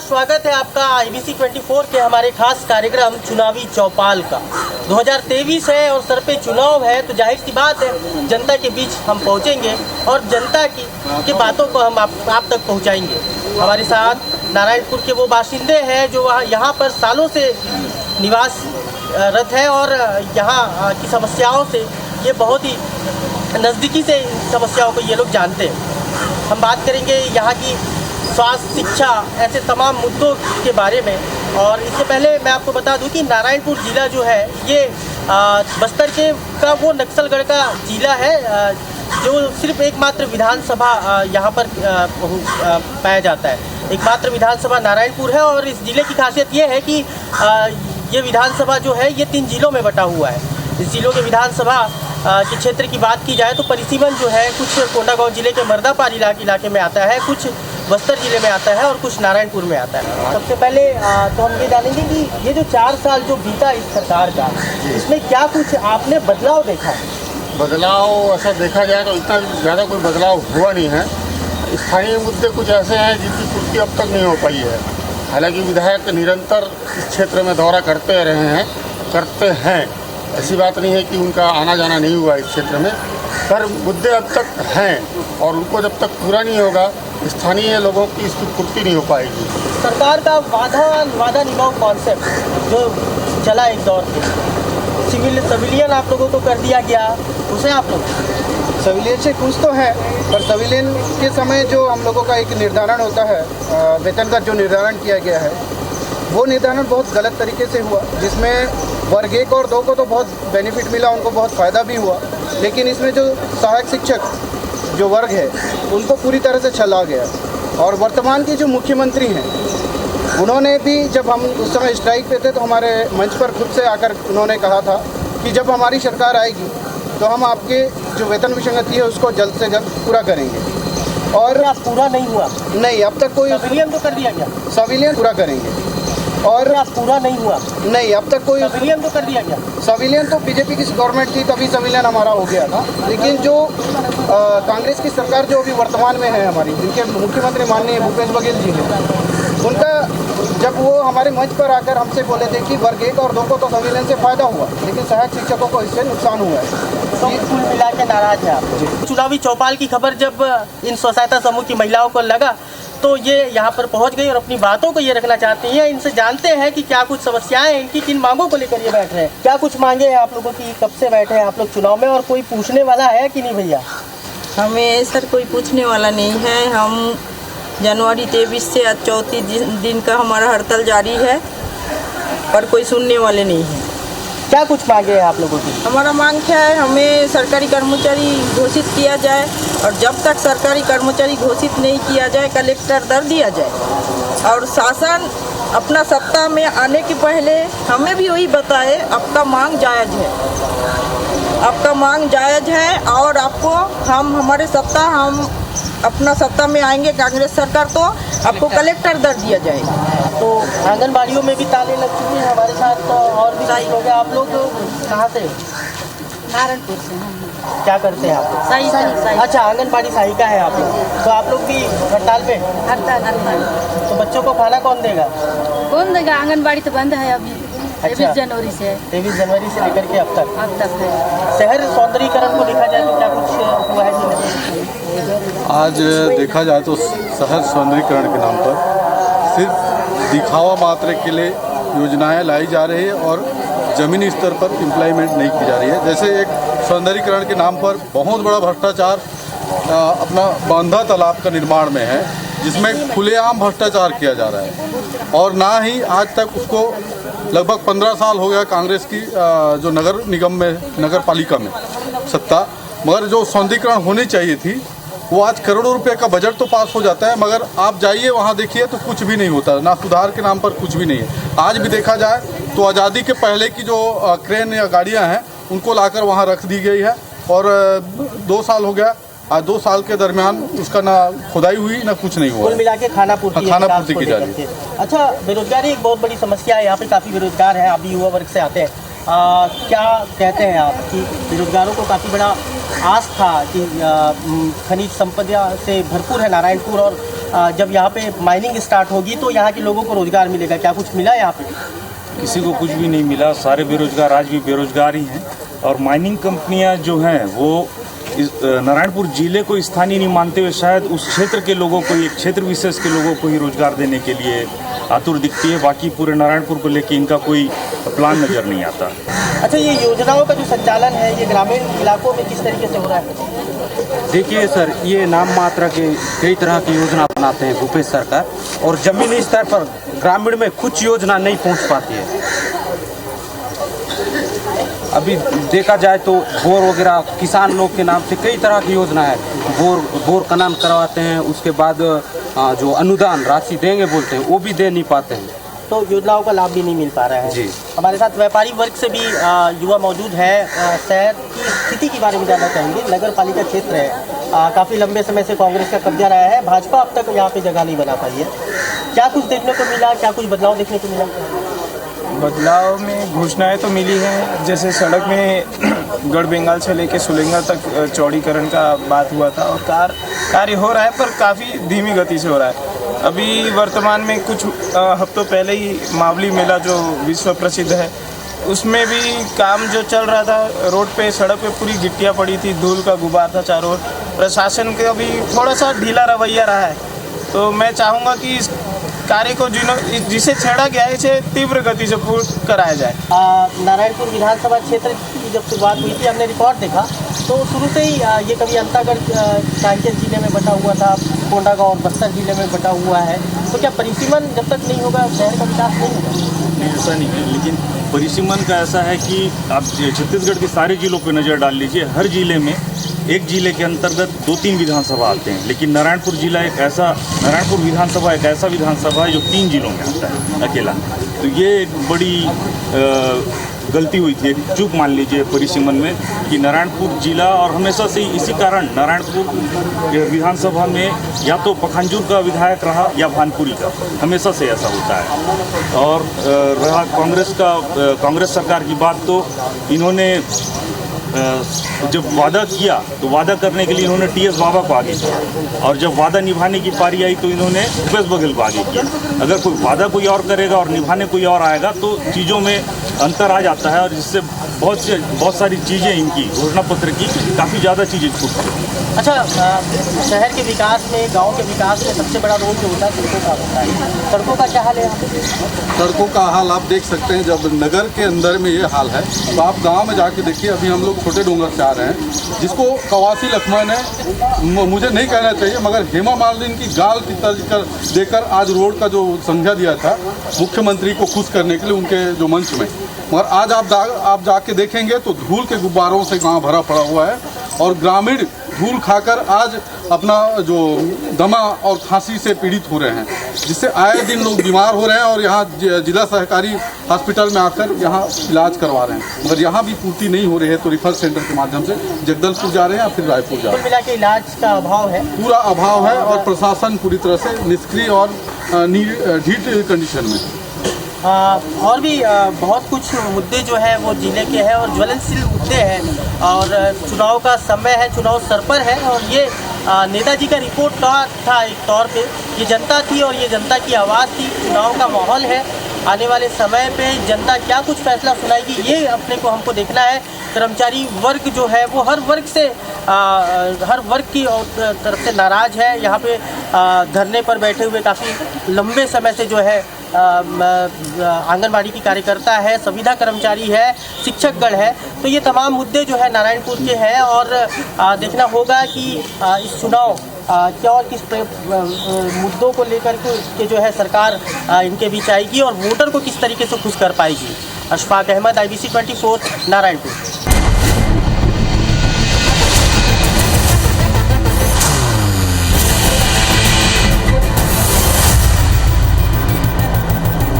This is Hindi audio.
स्वागत है आपका IBC 24 के हमारे खास कार्यक्रम चुनावी चौपाल का। 2023 है और सर पे चुनाव है, तो जाहिर सी बात है जनता के बीच हम पहुंचेंगे और जनता की बातों को हम आप तक पहुंचाएंगे। हमारे साथ नारायणपुर के वो बाशिंदे हैं जो यहाँ पर सालों से निवासरत है और यहाँ की समस्याओं से ये बहुत ही नज़दीकी से समस्याओं को ये लोग जानते हैं। हम बात करेंगे यहाँ की स्वास्थ्य, शिक्षा, ऐसे तमाम मुद्दों के बारे में। और इससे पहले मैं आपको बता दूं कि नारायणपुर ज़िला जो है ये बस्तर के का वो नक्सलगढ़ का ज़िला है जो सिर्फ एकमात्र विधानसभा यहाँ पर पाया जाता है। एकमात्र विधानसभा नारायणपुर है और इस ज़िले की खासियत ये है कि ये विधानसभा जो है ये 3 जिलों में बटा हुआ है। इस जिलों के विधानसभा के क्षेत्र की बात की जाए तो परिसीमन जो है कुछ कोंडागांव जिले के मर्दापाल इलाके में आता है, कुछ बस्तर जिले में आता है और कुछ नारायणपुर में आता है। सबसे पहले तो हम ये जानेंगे कि ये जो 4 साल जो बीता इस सरकार का, इसमें क्या कुछ आपने बदलाव देखा है? बदलाव ऐसा देखा जाए तो इतना ज़्यादा कोई बदलाव हुआ नहीं है। स्थानीय मुद्दे कुछ ऐसे हैं जिनकी पूर्ति अब तक नहीं हो पाई है। हालांकि विधायक निरंतर इस क्षेत्र में दौरा करते हैं, ऐसी बात नहीं है कि उनका आना जाना नहीं हुआ इस क्षेत्र में, पर मुद्दे अब तक हैं और उनको जब तक पूरा नहीं होगा स्थानीय लोगों की इसकी पूर्ति नहीं हो पाएगी। सरकार का वादा निभाओ कॉन्सेप्ट जो चला एक दौर पे, सिविलियन आप लोगों को कर दिया गया, उसे आप लोग सिविलियन से कुछ तो है, पर सिविलियन के समय जो हम लोगों का एक निर्धारण होता है, वेतन का जो निर्धारण किया गया है, वो निर्धारण बहुत गलत तरीके से हुआ, जिसमें वर्ग 1 और 2 को तो बहुत बेनिफिट मिला, उनको बहुत फ़ायदा भी हुआ, लेकिन इसमें जो सहायक शिक्षक जो वर्ग है उनको पूरी तरह से छला गया। और वर्तमान के जो मुख्यमंत्री हैं उन्होंने भी, जब हम उस समय स्ट्राइक पे थे तो हमारे मंच पर खुद से आकर उन्होंने कहा था कि जब हमारी सरकार आएगी तो हम आपके जो वेतन विसंगति है उसको जल्द से जल्द पूरा करेंगे। और पूरा नहीं हुआ? नहीं, अब तक कोई सिविलियन तो कर दिया गया, सिविलियन पूरा करेंगे। और पूरा नहीं हुआ? नहीं, अब तक कोई सिविलियन तो कर दिया गया। सिविलियन तो बीजेपी की गवर्नमेंट थी तभी सिविलियन हमारा हो गया था, लेकिन जो कांग्रेस की सरकार जो अभी वर्तमान में है हमारी, जिनके मुख्यमंत्री माननीय भूपेश बघेल जी हैं, उनका जब वो हमारे मंच पर आकर हमसे बोले थे कि वर्ग 1 और 2 को तो सिविलियन से फायदा हुआ, लेकिन सहायक शिक्षकों को इससे नुकसान हुआ है। तो कुल मिला के नाराज है आप? चुनावी चौपाल की खबर जब इन स्व सहायता समूह की महिलाओं को लगा तो ये यहाँ पर पहुँच गई और अपनी बातों को ये रखना चाहती हैं। इनसे जानते हैं कि क्या कुछ समस्याएं हैं इनकी, किन मांगों को लेकर ये बैठ रहे हैं। क्या कुछ मांगे हैं आप लोगों की, कब से बैठे हैं आप लोग चुनाव में, और कोई पूछने वाला है कि नहीं भैया? हमें सर कोई पूछने वाला नहीं है। हम जनवरी 23 से आज 34 दिन का हमारा हड़ताल जारी है, पर कोई सुनने वाले नहीं है। क्या कुछ मांगे हैं आप लोगों की? हमारा मांग क्या है, हमें सरकारी कर्मचारी घोषित किया जाए, और जब तक सरकारी कर्मचारी घोषित नहीं किया जाए कलेक्टर दर दिया जाए, और शासन अपना सत्ता में आने के पहले हमें भी वही बताए आपका मांग जायज़ है, आपका मांग जायज़ है, और आपको हम अपना सत्ता में आएंगे कांग्रेस सरकार तो आपको कलेक्टर दर दिया जाएगा। तो आंगनबाड़ियों में भी ताले लग चुके हैं हमारे साथ, तो और भी सही हो गया। आप लोग कहाँ से? नारायणपुर से। क्या करते हैं आप? सही। अच्छा, आंगनबाड़ी सहायिका है आप लोग, तो आप लोग भी हड़ताल पे? हड़ताल। तो बच्चों को खाना कौन देगा? कौन देगा? आंगनबाड़ी तो बंद है अभी। अच्छा, 23 जनवरी से। 23 जनवरी से लेकर के अब तक है। शहर सौंदर्यीकरण को देखा जाए तो क्या कुछ हुआ है कि नहीं? आज देखा जाए तो शहर सौंदर्यीकरण के नाम पर सिर्फ दिखावा मात्र के लिए योजनाएं लाई जा रही है और ज़मीनी स्तर पर इम्प्लीमेंट नहीं की जा रही है। जैसे एक सौंदर्यीकरण के नाम पर बहुत बड़ा भ्रष्टाचार अपना बांधा तालाब का निर्माण में है, जिसमें खुलेआम भ्रष्टाचार किया जा रहा है, और ना ही आज तक उसको लगभग 15 साल हो गया कांग्रेस की जो नगर निगम में, नगर पालिका में सत्ता, मगर जो सौंदर्यीकरण होनी चाहिए थी वो आज करोड़ों रुपए का बजट तो पास हो जाता है, मगर आप जाइए वहाँ देखिए तो कुछ भी नहीं होता, ना सुधार के नाम पर कुछ भी नहीं है। आज भी देखा जाए तो आज़ादी के पहले की जो क्रेन या गाड़ियाँ हैं उनको लाकर वहाँ रख दी गई है, और 2 साल हो गया, आज 2 साल के दरमियान उसका ना खुदाई हुई ना कुछ नहीं हुआ। कुल मिला के खाना पूर्ति की जा रही है। अच्छा, बेरोजगारी एक बहुत बड़ी समस्या है, यहाँ पे काफ़ी बेरोजगार हैं, आप भी युवा वर्ग से आते हैं। क्या कहते हैं आप कि बेरोजगारों को काफ़ी बड़ा आस था कि खनिज संपदा से भरपूर है नारायणपुर, और जब यहाँ पे माइनिंग स्टार्ट होगी तो यहाँ के लोगों को रोजगार मिलेगा, क्या कुछ मिला यहाँ पे? किसी को कुछ भी नहीं मिला, सारे बेरोजगार आज भी बेरोजगार ही हैं। और माइनिंग कंपनियां जो हैं वो नारायणपुर जिले को स्थानीय नहीं मानते हुए शायद उस क्षेत्र के लोगों को, एक क्षेत्र विशेष के लोगों को ही रोजगार देने के लिए आतुर दिखती है। बाकी पूरे नारायणपुर को लेकर इनका कोई प्लान नज़र नहीं आता। अच्छा, ये योजनाओं का जो संचालन है ये ग्रामीण इलाकों में किस तरीके से हो रहा है? देखिए सर, ये नाम मात्र के कई तरह की योजना बनाते हैं भूपेश सरकार, और जमीनी स्तर पर ग्रामीण में कुछ योजना नहीं पहुंच पाती है। अभी देखा जाए तो बोर वगैरह किसान लोग के नाम से कई तरह की योजना है, बोर का नाम करवाते हैं, उसके बाद जो अनुदान राशि देंगे बोलते हैं वो भी दे नहीं पाते हैं, तो योजनाओं का लाभ भी नहीं मिल पा रहा है जी। हमारे साथ व्यापारी वर्ग से भी युवा मौजूद है। शहर की स्थिति के बारे में जानना चाहेंगे। नगर पालिका क्षेत्र है, काफ़ी लंबे समय से कांग्रेस का कब्जा रहा है, भाजपा अब तक यहाँ पे जगह नहीं बना पाई है। क्या कुछ देखने को मिला, क्या कुछ बदलाव देखने को मिला? बदलाव में घोषणाएं तो मिली हैं, जैसे सड़क में गढ़ बेंगाल से लेकर सुलेंगा तक चौड़ीकरण का बात हुआ था और कार्य हो रहा है, पर काफ़ी धीमी गति से हो रहा है। अभी वर्तमान में कुछ हफ्तों पहले ही मावली मेला जो विश्व प्रसिद्ध है उसमें भी काम जो चल रहा था, रोड पे सड़क पे पूरी गिट्टियाँ पड़ी थी, धूल का गुबार था चारों ओर। प्रशासन का भी थोड़ा सा ढीला रवैया रहा है, तो मैं चाहूँगा कि इस कार्य को जिसे छेड़ा गया है इसे तीव्र गति से पूर्ण कराया जाए। नारायणपुर विधानसभा क्षेत्र की जब शुरुआत हुई थी, हमने रिकॉर्ड देखा तो शुरू से ही ये कभी अंतागढ़ कांकेर जिले में बटा हुआ था, कोंडागांव और बस्तर जिले में बटा हुआ है, तो क्या परिसीमन जब तक नहीं होगा शहर का विकास नहीं होगा? नहीं, ऐसा नहीं है, लेकिन परिसीमन का ऐसा है कि आप छत्तीसगढ़ के सारे जिलों पर नज़र डाल लीजिए, हर जिले में एक जिले के अंतर्गत 2-3 विधानसभा आते हैं, लेकिन नारायणपुर विधानसभा एक ऐसा विधानसभा है जो 3 जिलों में आता है अकेला। तो ये एक बड़ी गलती हुई थी, चूक मान लीजिए परिसीमन में, कि नारायणपुर जिला, और हमेशा से इसी कारण नारायणपुर विधानसभा में या तो पखांजूर का विधायक रहा या भानपुरी का, हमेशा से ऐसा होता है। और रहा कांग्रेस सरकार की बात, तो इन्होंने जब वादा किया तो वादा करने के लिए इन्होंने टीएस बाबा को आगे किया, और जब वादा निभाने की पारी आई तो इन्होंने भूपेश बघेल को आगे किया। अगर कोई वादा कोई और करेगा और निभाने कोई और आएगा तो चीज़ों में अंतर आ जाता है, और जिससे बहुत सारी चीज़ें इनकी घोषणा पत्र की काफ़ी ज़्यादा चीज़ें छूटती हैं। अच्छा, शहर के विकास में, गांव के विकास में सबसे बड़ा रोल जो होता है सड़कों का होता है। सड़कों का क्या हाल है यहाँ पे? सड़कों का हाल आप देख सकते हैं, जब नगर के अंदर में ये हाल है तो आप गांव में जाके देखिए। अभी हम लोग छोटे डोंगर से आ रहे हैं, जिसको कवासी लक्ष्मण ने, मुझे नहीं कहना चाहिए मगर हेमा मालिनी की गाल देकर आज रोड का जो संज्ञा दिया था मुख्यमंत्री को खुश करने के लिए उनके जो मंच में, मगर आज आप जाके देखेंगे तो धूल के गुब्बारों से गाँव भरा पड़ा हुआ है, और ग्रामीण धूल खाकर आज अपना जो दमा और खांसी से पीड़ित हो रहे हैं, जिससे आए दिन लोग बीमार हो रहे हैं और यहाँ जिला सहकारी हॉस्पिटल में आकर यहाँ इलाज करवा रहे हैं, मगर यहाँ भी पूर्ति नहीं हो रही है। तो रिफर सेंटर के माध्यम से जगदलपुर जा रहे हैं या फिर रायपुर जा रहे हैं। मिला के इलाज का अभाव है, पूरा अभाव है, और प्रशासन पूरी तरह से निष्क्रिय और ढीठ कंडीशन में। और भी बहुत कुछ मुद्दे जो है वो जिले के हैं और ज्वलनशील मुद्दे हैं, और चुनाव का समय है, चुनाव सर पर है, और ये नेताजी का रिपोर्ट था एक तौर पे, ये जनता थी और ये जनता की आवाज़ थी। चुनाव का माहौल है, आने वाले समय पे जनता क्या कुछ फैसला सुनाएगी ये अपने को हमको देखना है। कर्मचारी वर्ग जो है वो हर वर्ग की तरफ से नाराज़ है। यहाँ पे धरने पर बैठे हुए काफ़ी लंबे समय से जो है आंगनबाड़ी की कार्यकर्ता है, संविदा कर्मचारी है, शिक्षकगण है, तो ये तमाम मुद्दे जो है नारायणपुर के हैं, और देखना होगा कि इस चुनाव क्या और किस मुद्दों को लेकर के जो है सरकार इनके बीच आएगी और वोटर को किस तरीके से खुश कर पाएगी। अशफाक अहमद, IBC 24, नारायणपुर।